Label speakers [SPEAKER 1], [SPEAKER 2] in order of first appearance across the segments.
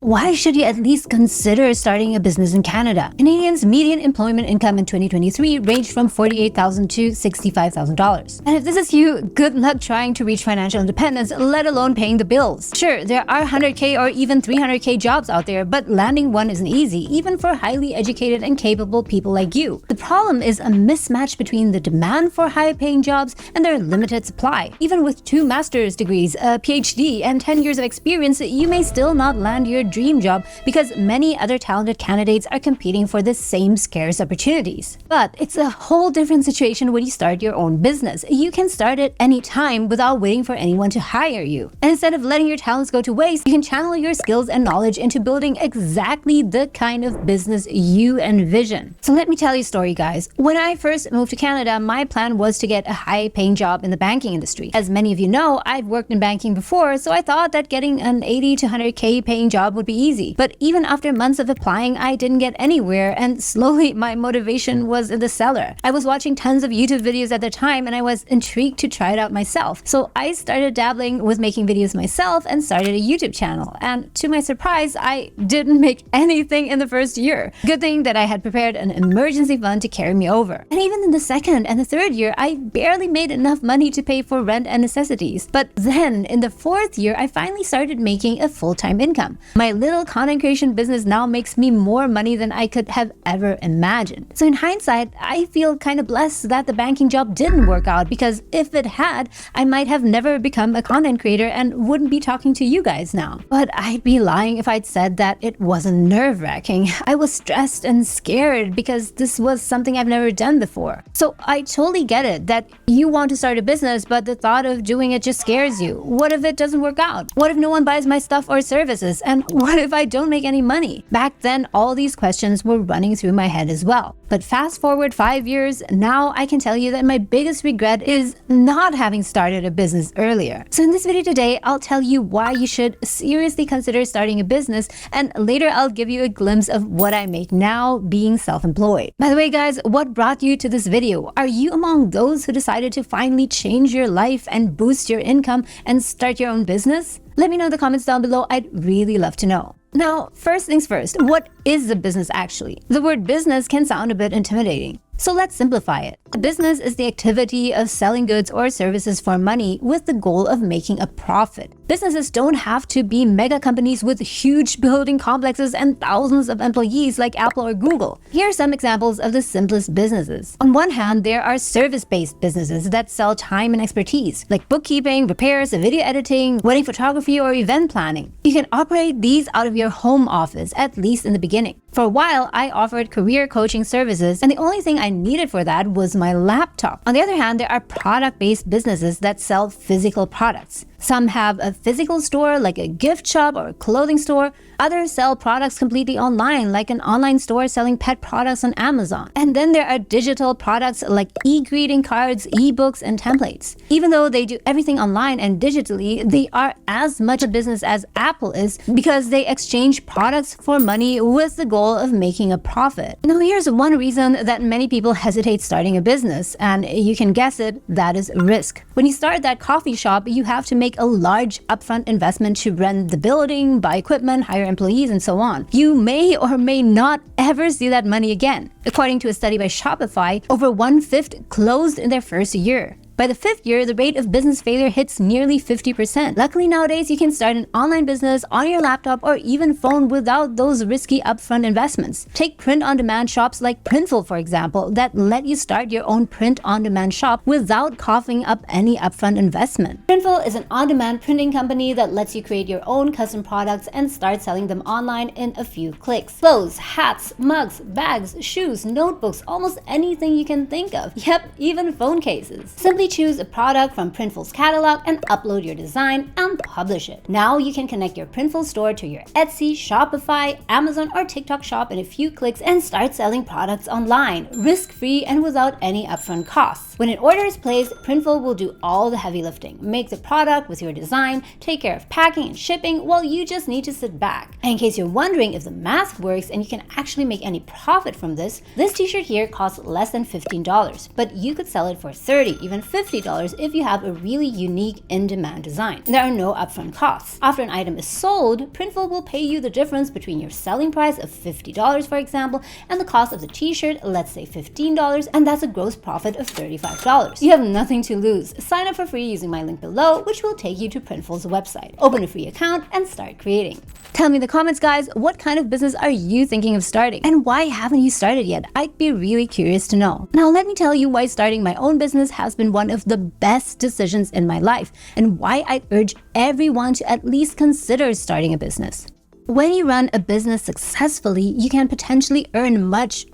[SPEAKER 1] why should you at least consider starting a business in Canada? Canadians' median employment income in 2023 ranged from $48,000 to $65,000. And if this is you, good luck trying to reach financial independence, let alone paying the bills. Sure, there are 100K or even 300K jobs out there, but landing one isn't easy, even for highly educated and capable people like you. The problem is a mismatch between the demand for high-paying jobs and their limited supply. Even with 2 master's degrees, a PhD, and 10 years of experience, you may still not land your dream job because many other talented candidates are competing for the same scarce opportunities. But it's a whole different situation when you start your own business. You can start at any time without waiting for anyone to hire you. And instead of letting your talents go to waste, you can channel your skills and knowledge into building exactly the kind of business you envision. So let me tell you a story, guys. When I first moved to Canada, my plan was to get a high-paying job in the banking industry. As many of you know, I've worked in banking before, so I thought that getting an 80 to 100K paying job would be easy. But even after months of applying, I didn't get anywhere, and slowly my motivation was in the cellar. I was watching tons of YouTube videos at the time, and I was intrigued to try it out myself. So I started dabbling with making videos myself and started a YouTube channel. And to my surprise, I didn't make anything in the first year. Good thing that I had prepared an emergency fund to carry me over. And even in the second and the third year, I barely made enough money to pay for rent and necessities. But then in the fourth year, I finally started making a full-time income. My little content creation business now makes me more money than I could have ever imagined. So in hindsight, I feel kind of blessed that the banking job didn't work out, because if it had, I might have never become a content creator and wouldn't be talking to you guys now. But I'd be lying if I'd said that it wasn't nerve-wracking. I was stressed and scared because this was something I've never done before. So I totally get it that you want to start a business, but the thought of doing it just scares you. What if it doesn't work out? What if no one buys my stuff or services? And what if I don't make any money? Back then, all these questions were running through my head as well. But fast forward 5 years, now I can tell you that my biggest regret is not having started a business earlier. So in this video today, I'll tell you why you should seriously consider starting a business, and later I'll give you a glimpse of what I make now being self-employed. By the way, guys, what brought you to this video? Are you among those who decided to finally change your life and boost your income and start your own business? Let me know in the comments down below. I'd really love to know. Now, first things first, what is a business actually? The word business can sound a bit intimidating. So let's simplify it. A business is the activity of selling goods or services for money with the goal of making a profit. Businesses don't have to be mega companies with huge building complexes and thousands of employees like Apple or Google. Here are some examples of the simplest businesses. On one hand, there are service-based businesses that sell time and expertise, like bookkeeping, repairs, video editing, wedding photography, or event planning. You can operate these out of your home office, at least in the beginning. For a while, I offered career coaching services, and the only thing I needed for that was my laptop. On the other hand, there are product-based businesses that sell physical products. Some have a physical store like a gift shop or a clothing store. Others sell products completely online, like an online store selling pet products on Amazon. And then there are digital products like e-greeting cards, e-books, and templates. Even though they do everything online and digitally, they are as much a business as Apple is, because they exchange products for money with the goal of making a profit. Now, here's one reason that many people hesitate starting a business, and you can guess it, that is risk. When you start that coffee shop, you have to make a large upfront investment to rent the building, buy equipment, hire employees, and so on. You may or may not ever see that money again. According to a study by Shopify, over 1/5 closed in their first year. By the 5th year, the rate of business failure hits nearly 50%. Luckily, nowadays, you can start an online business on your laptop or even phone without those risky upfront investments. Take print-on-demand shops like Printful, for example, that let you start your own print-on-demand shop without coughing up any upfront investment. Printful is an on-demand printing company that lets you create your own custom products and start selling them online in a few clicks. Clothes, hats, mugs, bags, shoes, notebooks, almost anything you can think of. Yep, even phone cases. Simply choose a product from Printful's catalog and upload your design and publish it. Now you can connect your Printful store to your Etsy, Shopify, Amazon, or TikTok shop in a few clicks and start selling products online, risk-free and without any upfront costs. When an order is placed, Printful will do all the heavy lifting, make the product with your design, take care of packing and shipping, while you just need to sit back. And in case you're wondering if the math works and you can actually make any profit from this t-shirt here costs less than $15, but you could sell it for $30, even $50 $50 if you have a really unique in-demand design. There are no upfront costs. After an item is sold, Printful will pay you the difference between your selling price of $50, for example, and the cost of the t-shirt, let's say $15, and that's a gross profit of $35. You have nothing to lose. Sign up for free using my link below, which will take you to Printful's website. Open a free account and start creating. Tell me in the comments, guys, what kind of business are you thinking of starting? And why haven't you started yet? I'd be really curious to know. Now, let me tell you why starting my own business has been one of the best decisions in my life, and why I urge everyone to at least consider starting a business. When you run a business successfully, you can potentially earn much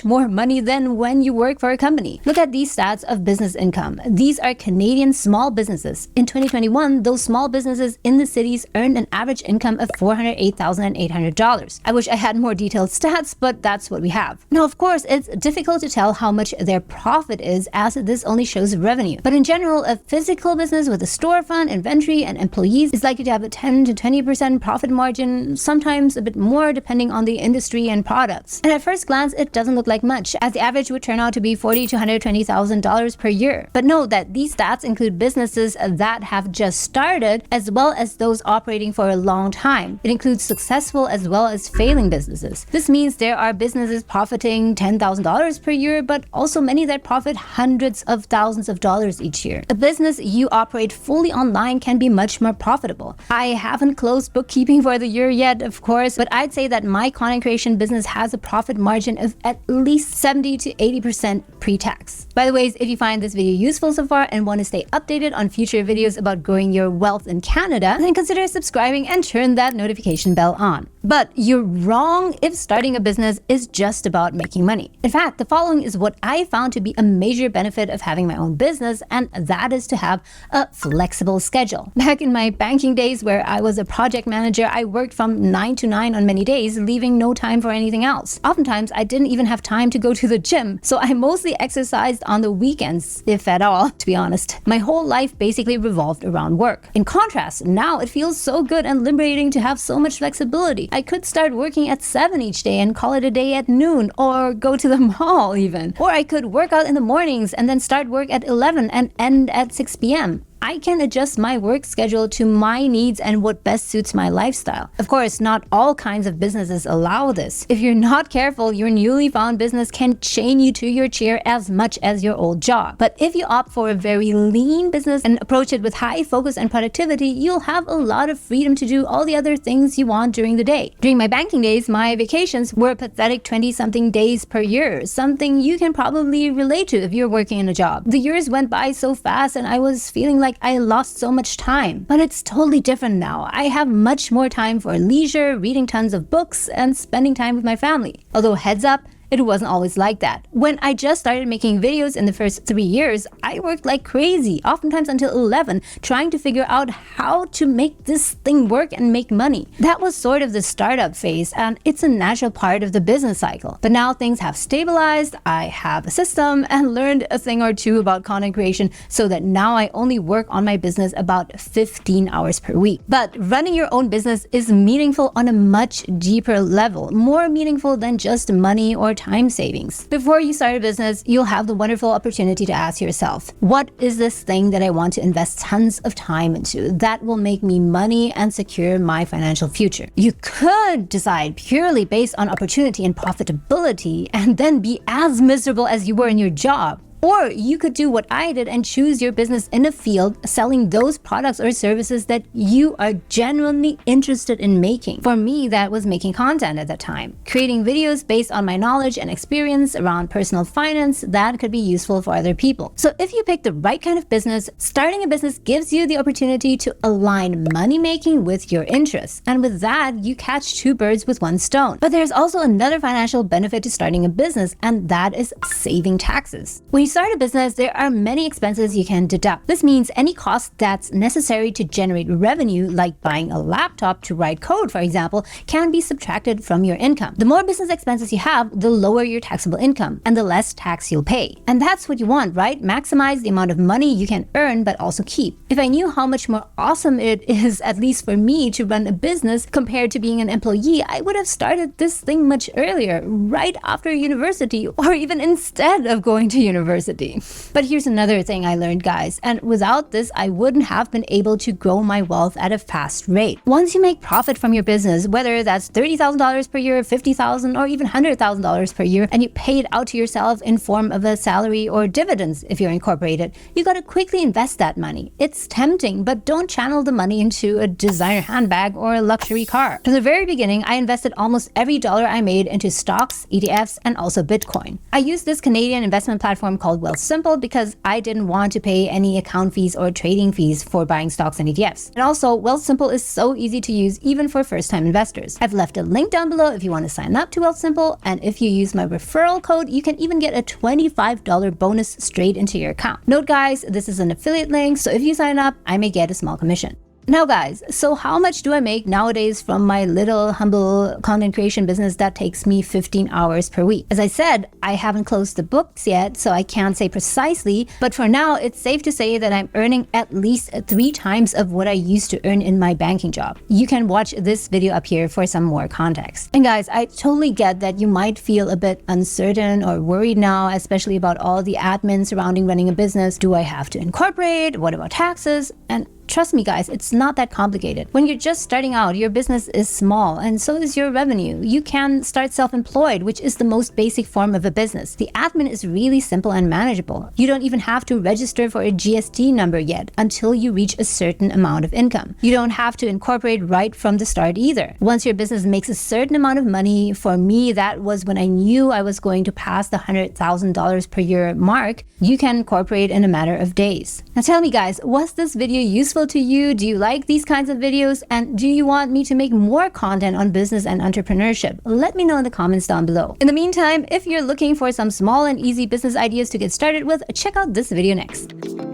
[SPEAKER 1] more money than when you work for a company. Look at these stats of business income. These are Canadian small businesses. In 2021, those small businesses in the cities earned an average income of $408,800. I wish I had more detailed stats, but that's what we have. Now, of course, it's difficult to tell how much their profit is, as this only shows revenue. But in general, a physical business with a storefront, inventory, and employees is likely to have a 10 to 20% profit margin, sometimes a bit more depending on the industry and products. And at first glance, it doesn't look like much, as the average would turn out to be $40,000 to $120,000 per year. But note that these stats include businesses that have just started, as well as those operating for a long time. It includes successful as well as failing businesses. This means there are businesses profiting $10,000 per year, but also many that profit hundreds of thousands of dollars each year. A business you operate fully online can be much more profitable. I haven't closed bookkeeping for the year yet, of course, but I'd say that my content creation business has a profit margin of at least 70 to 80% pre-tax. By the way, if you find this video useful so far and want to stay updated on future videos about growing your wealth in Canada, then consider subscribing and turn that notification bell on. But you're wrong if starting a business is just about making money. In fact, the following is what I found to be a major benefit of having my own business, and that is to have a flexible schedule. Back in my banking days where I was a project manager, I worked from 9 to 9 on many days, leaving no time for anything else. Oftentimes, I didn't even have time to go to the gym, so I mostly exercised on the weekends, if at all, to be honest. My whole life basically revolved around work. In contrast, now it feels so good and liberating to have so much flexibility. I could start working at 7 each day and call it a day at noon, or go to the mall even. Or I could work out in the mornings and then start work at 11 and end at 6 p.m. I can adjust my work schedule to my needs and what best suits my lifestyle. Of course, not all kinds of businesses allow this. If you're not careful, your newly found business can chain you to your chair as much as your old job. But if you opt for a very lean business and approach it with high focus and productivity, you'll have a lot of freedom to do all the other things you want during the day. During my banking days, my vacations were a pathetic 20-something days per year, something you can probably relate to if you're working in a job. The years went by so fast and I was feeling like I lost so much time. But it's totally different now. I have much more time for leisure, reading tons of books, and spending time with my family. Although heads up, it wasn't always like that. When I just started making videos in the first 3 years, I worked like crazy, oftentimes until 11, trying to figure out how to make this thing work and make money. That was sort of the startup phase, and it's a natural part of the business cycle. But now things have stabilized, I have a system, and learned a thing or two about content creation, so that now I only work on my business about 15 hours per week. But running your own business is meaningful on a much deeper level, more meaningful than just money or time savings. Before you start a business, you'll have the wonderful opportunity to ask yourself, what is this thing that I want to invest tons of time into that will make me money and secure my financial future? You could decide purely based on opportunity and profitability and then be as miserable as you were in your job. Or you could do what I did and choose your business in a field selling those products or services that you are genuinely interested in making. For me, that was making content at that time. Creating videos based on my knowledge and experience around personal finance that could be useful for other people. So if you pick the right kind of business, starting a business gives you the opportunity to align money making with your interests. And with that, you catch two birds with one stone. But there's also another financial benefit to starting a business, and that is saving taxes. When you start a business, there are many expenses you can deduct. This means any cost that's necessary to generate revenue, like buying a laptop to write code, for example, can be subtracted from your income. The more business expenses you have, the lower your taxable income and the less tax you'll pay. And that's what you want, right? Maximize the amount of money you can earn but also keep. If I knew how much more awesome it is, at least for me, to run a business compared to being an employee, I would have started this thing much earlier, right after university, or even instead of going to university. university. But here's another thing I learned, guys, and without this, I wouldn't have been able to grow my wealth at a fast rate. Once you make profit from your business, whether that's $30,000 per year, $50,000, or even $100,000 per year, and you pay it out to yourself in form of a salary or dividends if you're incorporated, you gotta quickly invest that money. It's tempting, but don't channel the money into a designer handbag or a luxury car. From the very beginning, I invested almost every dollar I made into stocks, ETFs, and also Bitcoin. I used this Canadian investment platform called Wealthsimple because I didn't want to pay any account fees or trading fees for buying stocks and ETFs. And also, Wealthsimple is so easy to use even for first-time investors. I've left a link down below if you want to sign up to Wealthsimple, and if you use my referral code, you can even get a $25 bonus straight into your account. Note, guys, this is an affiliate link, so if you sign up, I may get a small commission. Now guys, so how much do I make nowadays from my little humble content creation business that takes me 15 hours per week? As I said, I haven't closed the books yet, so I can't say precisely, but for now, it's safe to say that I'm earning at least 3 times of what I used to earn in my banking job. You can watch this video up here for some more context. And guys, I totally get that you might feel a bit uncertain or worried now, especially about all the admin surrounding running a business. Do I have to incorporate? What about taxes? And trust me guys, it's not that complicated. When you're just starting out, your business is small and so is your revenue. You can start self-employed, which is the most basic form of a business. The admin is really simple and manageable. You don't even have to register for a GST number yet until you reach a certain amount of income. You don't have to incorporate right from the start either. Once your business makes a certain amount of money, for me, that was when I knew I was going to pass the $100,000 per year mark, you can incorporate in a matter of days. Now tell me guys, was this video useful to you? Do you like these kinds of videos? And do you want me to make more content on business and entrepreneurship? Let me know in the comments down below. In the meantime, if you're looking for some small and easy business ideas to get started with, check out this video next.